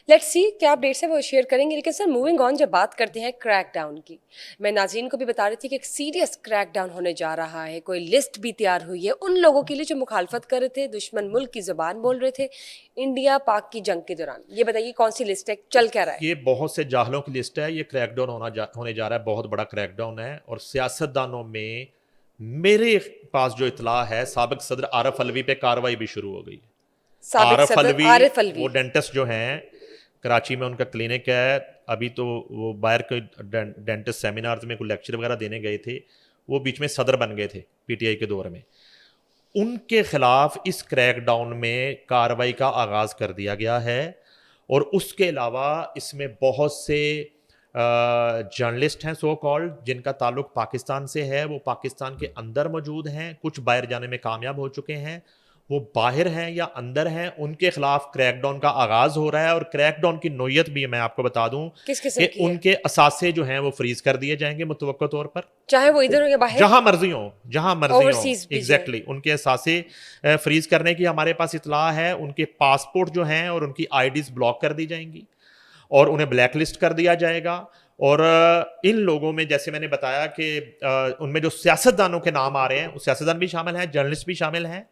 Let's see क्या updates है वो शेयर करेंगे। लेकिन सर मूविंग ऑन, जब बात करते हैं क्रैकडाउन की, मैं नाज़रीन को भी बता रही थी कि एक सीरियस क्रैकडाउन होने जा रहा है। कोई लिस्ट भी तैयार हुई है उन लोगों के लिए जो मुखालफत कर रहे थे, दुश्मन मुल्क की ज़ुबान बोल रहे थे इंडिया पाक की जंग के दौरान। ये बताइए कौन सी लिस्ट है, चल क्या रहा है? ये बहुत से जाहलों की लिस्ट है। ये क्रैकडाउन होने जा रहा है, बहुत बड़ा क्रैकडाउन है। और सियासतदानों में मेरे पास जो इतला है, साबिक सदर आरफ अलवी पे कार्रवाई भी शुरू हो गई है। साबिक आरफ सदर अलवी, आरिफ वो अलवी। डेंटिस्ट जो हैं, कराची में उनका क्लिनिक है। अभी तो वो बाहर के डेंटिस्ट सेमिनार में कोई लेक्चर वगैरह देने गए थे, वो बीच में सदर बन गए थे पीटीआई के दौर में। उनके खिलाफ इस क्रैकडाउन में कार्रवाई का आगाज़ कर दिया गया है। और उसके अलावा इसमें बहुत से जर्नलिस्ट हैं सो कॉल्ड, जिनका ताल्लुक पाकिस्तान से है। वो पाकिस्तान के अंदर मौजूद हैं, कुछ बाहर जाने में कामयाब हो चुके हैं। वो बाहर हैं या अंदर हैं, उनके खिलाफ क्रैकडाउन का आगाज़ हो रहा है। और क्रैकडाउन की नोयत भी मैं आपको बता दूं किस किस्म कि की है? उनके असासे जो हैं वो फ्रीज कर दिए जाएंगे मुतवक्का तौर पर। चाहे वो इधर हो या बाहर, जहां मर्जी हो, जहां मर्जी हो, ओवरसीज भी जो है। एग्जैक्टली उनके असासे फ्रीज करने की हमारे पास इतला है। उनके पासपोर्ट जो हैं और उनकी आईडीज ब्लॉक कर दी जाएंगी और उन्हें ब्लैक लिस्ट कर दिया जाएगा। और इन लोगों में जैसे मैंने बताया कि उनमें जो सियासतदानों के नाम आ रहे हैं, वो सियासतदान भी शामिल हैं, जर्नलिस्ट भी शामिल हैं,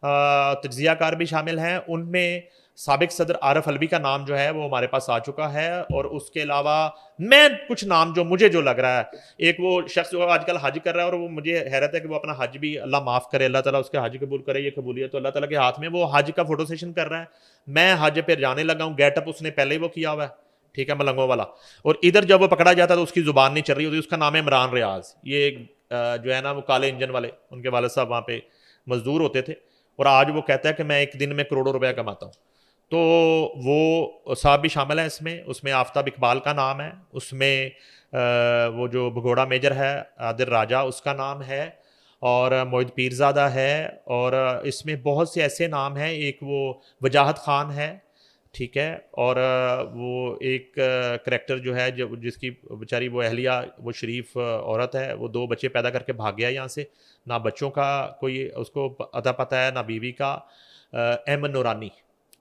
तज्जियाकार भी शामिल हैं। उनमें साबिक सदर आरफ अलवी का नाम जो है वो हमारे पास आ चुका है। और उसके अलावा मैं कुछ नाम जो मुझे जो लग रहा है, एक वो शख्स जो आजकल हज कर रहा है, और वो मुझे हैरत है कि वो अपना हज भी, अल्लाह माफ़ करे, अल्लाह ताला उसके हज कबूल करे, ये कबूलियत तो अल्लाह ताला के हाथ में। वो हज का फोटो सेशन कर रहा है। मैं हज पे जाने लगा हूँ, गेटअप उसने पहले ही वो किया हुआ है, ठीक है, मलंगों वाला। और इधर जब वो पकड़ा जाता तो उसकी जुबान नहीं चल रही होती। उसका नाम है इमरान रियाज। ये जो है ना, वो काले इंजन वाले, उनके वाले साहब वहाँ पे मजदूर होते थे। और आज वो कहता है कि मैं एक दिन में करोड़ों रुपया कमाता हूँ। तो वो साहब भी शामिल है इसमें। उसमें आफ्ताब इकबाल का नाम है, उसमें वो जो भगोड़ा मेजर है आदिर राजा, उसका नाम है, और मोहित पीरजादा है। और इसमें बहुत से ऐसे नाम हैं। एक वो वजाहत खान है, ठीक है। और वो एक करेक्टर जो है, जो जिसकी बेचारी वो अहलिया, वो शरीफ औरत है, वो 2 बच्चे पैदा करके भाग गया यहाँ से। ना बच्चों का कोई उसको अता पता है, ना बीवी का। अहमद नूरानी,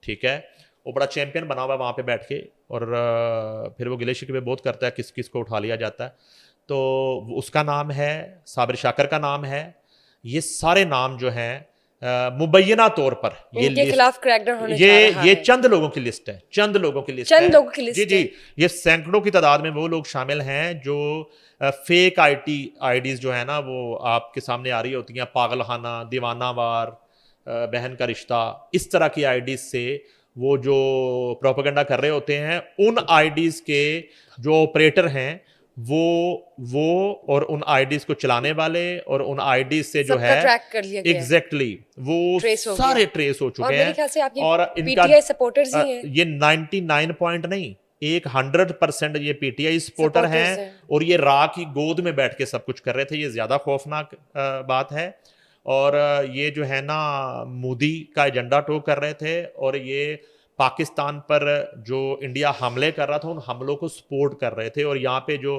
ठीक है, वो बड़ा चैंपियन बना हुआ है वहाँ पे बैठ के। और फिर वो गिले शिकवे बहुत करता है किस किस को उठा लिया जाता है। तो उसका नाम है, साबिर शाकर का नाम है। ये सारे नाम जो हैं मुबैना तौर पर ये इनके लिस्ट, खिलाफ क्रैकडाउन होने जा रहा ये है। चंद लोगों की लिस्ट है, चंद लोगों की लिस्ट है। चंद लोगों की जी लिस्ट जी, है। ये सैकड़ों की तादाद में वो लोग शामिल हैं जो फेक आईडीज जो है ना, वो आपके सामने आ रही होती हैं, पागलखाना, दीवानावार, बहन का रिश्ता, इस तरह की आईडीज से वो जो प्रोपेगेंडा कर रहे होते हैं। उन आईडीज के जो ऑपरेटर हैं, वो और उन आईडीज को चलाने वाले और उन आईडीज से जो सबका है, ट्रैक कर लिया गया है, एग्जैक्टली वो ट्रेस हो गया। सारे ट्रेस हो और चुके मेरे हैं। ख्याल से आप ये और इनका पीटीआई सपोर्टर्स ही हैं। ये 99 पॉइंट नहीं, 100% ये पीटीआई सपोर्टर सपोर्टर्स हैं। हैं। और ये रा की गोद में बैठ के सब कुछ कर रहे थे। ये ज्यादा खौफनाक बात है। और ये जो है ना, मोदी का एजेंडा टो कर रहे थे। और ये पाकिस्तान पर जो इंडिया हमले कर रहा था, उन हमलों को सपोर्ट कर रहे थे। और यहाँ पे जो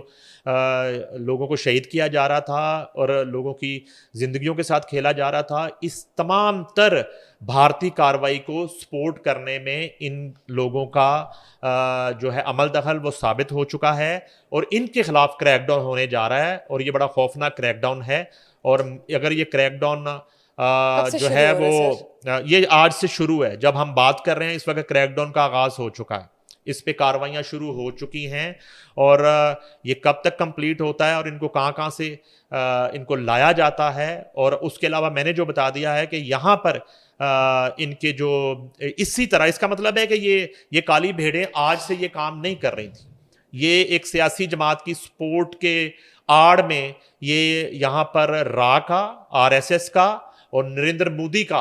लोगों को शहीद किया जा रहा था और लोगों की जिंदगियों के साथ खेला जा रहा था, इस तमाम तर भारतीय कार्रवाई को सपोर्ट करने में इन लोगों का जो है अमल दखल वो साबित हो चुका है। और इनके खिलाफ क्रैकडाउन होने जा रहा है। और ये बड़ा खौफनाक क्रैकडाउन है। और अगर ये क्रैकडाउन कब से जो शुरू है हो रहा वो है सर? ये आज से शुरू है। जब हम बात कर रहे हैं इस वक्त क्रैकडाउन का आगाज हो चुका है, इस पे कार्रवाइयां शुरू हो चुकी हैं। और ये कब तक कंप्लीट होता है और इनको कहाँ कहाँ से इनको लाया जाता है। और उसके अलावा मैंने जो बता दिया है कि यहाँ पर इनके जो इसी तरह, इसका मतलब है कि ये काली भेड़ें आज से ये काम नहीं कर रही थी। ये एक सियासी जमात की सपोर्ट के आड़ में ये यहाँ पर रा का, आरएसएस का और नरेंद्र मोदी का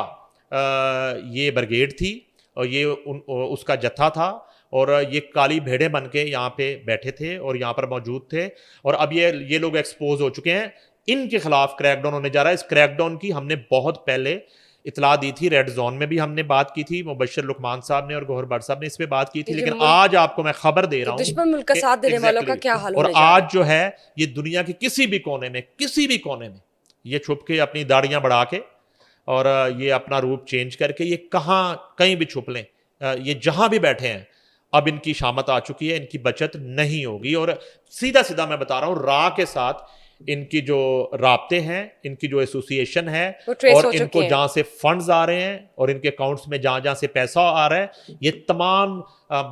ये ब्रिगेड थी। और ये उसका जत्था था। और ये काली भेड़ें बन के यहाँ पे बैठे थे और यहाँ पर मौजूद थे। और अब ये लोग एक्सपोज हो चुके हैं। इनके खिलाफ क्रैकडाउन होने जा रहा है। इस क्रैकडाउन की हमने बहुत पहले इतला दी थी, रेड जोन में भी हमने बात की थी, मुबश्शिर लुकमान साहब ने और गौहर भट्ट साहब ने इस पे बात की थी। लेकिन आज आपको मैं खबर दे रहा हूं दुश्मन मुल्क का साथ देने वालों का क्या हाल और होने जा रहा आज जो है ये दुनिया के किसी भी कोने में ये छुप के अपनी दाढ़ियां बढ़ा के और ये अपना रूप चेंज करके ये कहीं भी छुप लें, ये जहां भी बैठे हैं, अब इनकी शामत आ चुकी है, इनकी बचत नहीं होगी। और सीधा सीधा मैं बता रहा हूँ, रा के साथ इनकी जो राब्ते हैं, इनकी जो एसोसिएशन है, वो ट्रेस हो और चुके इनको हैं। जहाँ से फंड्स आ रहे हैं और इनके अकाउंट्स में जहाँ जहाँ से पैसा आ रहा है, ये तमाम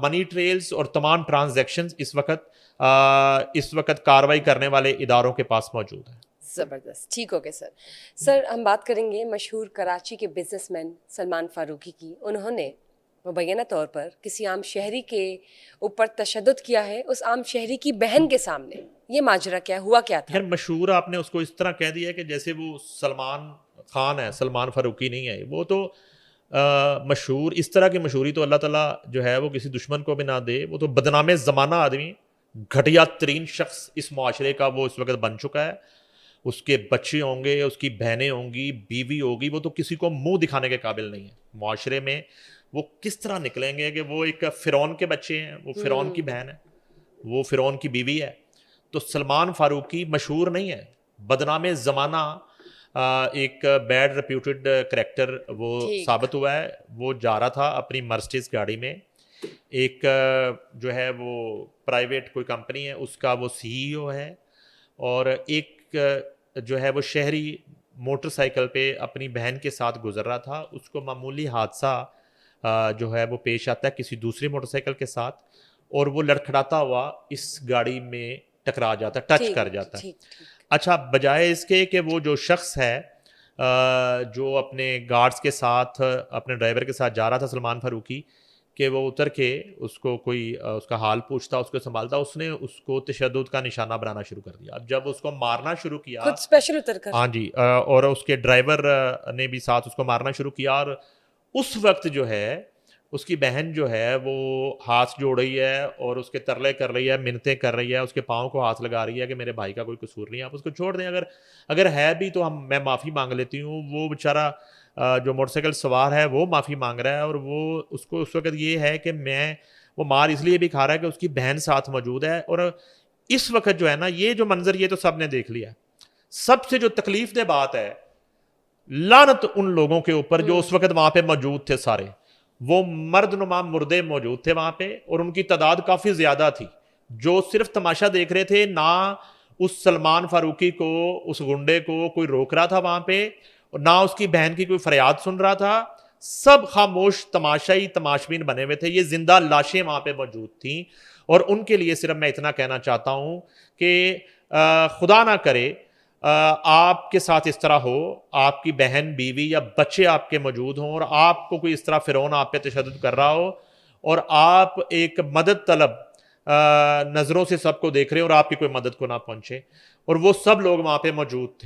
मनी ट्रेल्स और तमाम ट्रांजैक्शंस इस वक्त कार्रवाई करने वाले इदारों के पास मौजूद है। ज़बरदस्त, ठीक हो गया सर। सर हम बात करेंगे मशहूर कराची के बिजनेसमैन सलमान फारूकी की। उन्होंने मुबैना तौर पर किसी आम शहरी के ऊपर तशद्दुद किया है, उस आम शहरी की बहन के सामने। ये माजरा क्या हुआ, क्या था? यार मशहूर आपने उसको इस तरह कह दिया कि जैसे वो सलमान खान है, सलमान फारूकी नहीं है। वो तो मशहूर, इस तरह की मशहूरी तो अल्लाह ताला जो है वो किसी दुश्मन को भी ना दे। वो तो बदनामे ज़माना आदमी, घटिया तरीन शख्स इस माशरे का वो इस वक्त बन चुका है। उसके बच्चे होंगे, उसकी बहनें होंगी, बीवी होगी, वो तो किसी को मुंह दिखाने के काबिल नहीं है। माशरे में वो किस तरह निकलेंगे कि वो एक फ़िरौन के बच्चे हैं, वो फ़िरौन की बहन है, वो फ़िरौन की बीवी है। तो सलमान फारूकी मशहूर नहीं है, बदनामे ज़माना, एक बैड रेप्यूटेड करैक्टर वो ठीक। साबित हुआ है। वो जा रहा था अपनी मर्सिडीज गाड़ी में, एक जो है वो प्राइवेट कोई कंपनी है उसका वो सीईओ है, और एक जो है वो शहरी मोटरसाइकिल पे अपनी बहन के साथ गुजर रहा था। उसको मामूली हादसा जो है वो पेश आता है किसी दूसरी मोटरसाइकिल के साथ, और वो लड़खड़ाता हुआ इस गाड़ी में टकरा जाता है, टच ठीक, कर जाता है। ठीक, ठीक। अच्छा, बजाय इसके कि वो जो शख्स है जो अपने गार्ड्स के साथ, अपने ड्राइवर के साथ जा रहा था सलमान फारूकी, कि वो उतर के उसको कोई उसका हाल पूछता, उसको संभालता, उसने उसको तशद्दुद का निशाना बनाना शुरू कर दिया। अब जब उसको मारना शुरू किया, खुद स्पेशल उतर कर। हाँ जी, और उसके ड्राइवर ने भी साथ उसको मारना शुरू किया। और उस वक्त जो है उसकी बहन जो है वो हाथ जोड़ रही है और उसके तरले कर रही है, मिन्नतें कर रही है, उसके पाँव को हाथ लगा रही है कि मेरे भाई का कोई कसूर नहीं है, आप उसको छोड़ दें। अगर अगर है भी तो मैं माफ़ी मांग लेती हूँ। वो बेचारा जो मोटरसाइकिल सवार है वो माफ़ी मांग रहा है, और वो उसको उस वक्त ये है कि वो मार इसलिए भी खा रहा है कि उसकी बहन साथ मौजूद है। और इस वक्त जो है ना, ये जो मंजर, ये तो सब ने देख लिया। सबसे जो तकलीफ दे बात है, लानत उन लोगों के ऊपर जो उस वक्त वहां पे मौजूद थे। सारे वो मर्दनुमा मुर्दे मौजूद थे वहां पे, और उनकी तादाद काफी ज्यादा थी, जो सिर्फ तमाशा देख रहे थे। ना उस सलमान फारूकी को, उस गुंडे को कोई रोक रहा था वहां पे, और ना उसकी बहन की कोई फरियाद सुन रहा था। सब खामोश तमाशाई तमाशबीन बने हुए थे। ये जिंदा लाशें वहां पे मौजूद थी, और उनके लिए सिर्फ मैं इतना कहना चाहता हूं कि खुदा ना करे आपके साथ इस तरह हो, आपकी बहन, बीवी या बच्चे आपके मौजूद हों, और आपको कोई इस तरह फिरौन आप पे तशद्दुद कर रहा हो, और आप एक मदद तलब नज़रों से सबको देख रहे हो, और आपकी कोई मदद को ना पहुंचे। और वो सब लोग वहां पे मौजूद थे।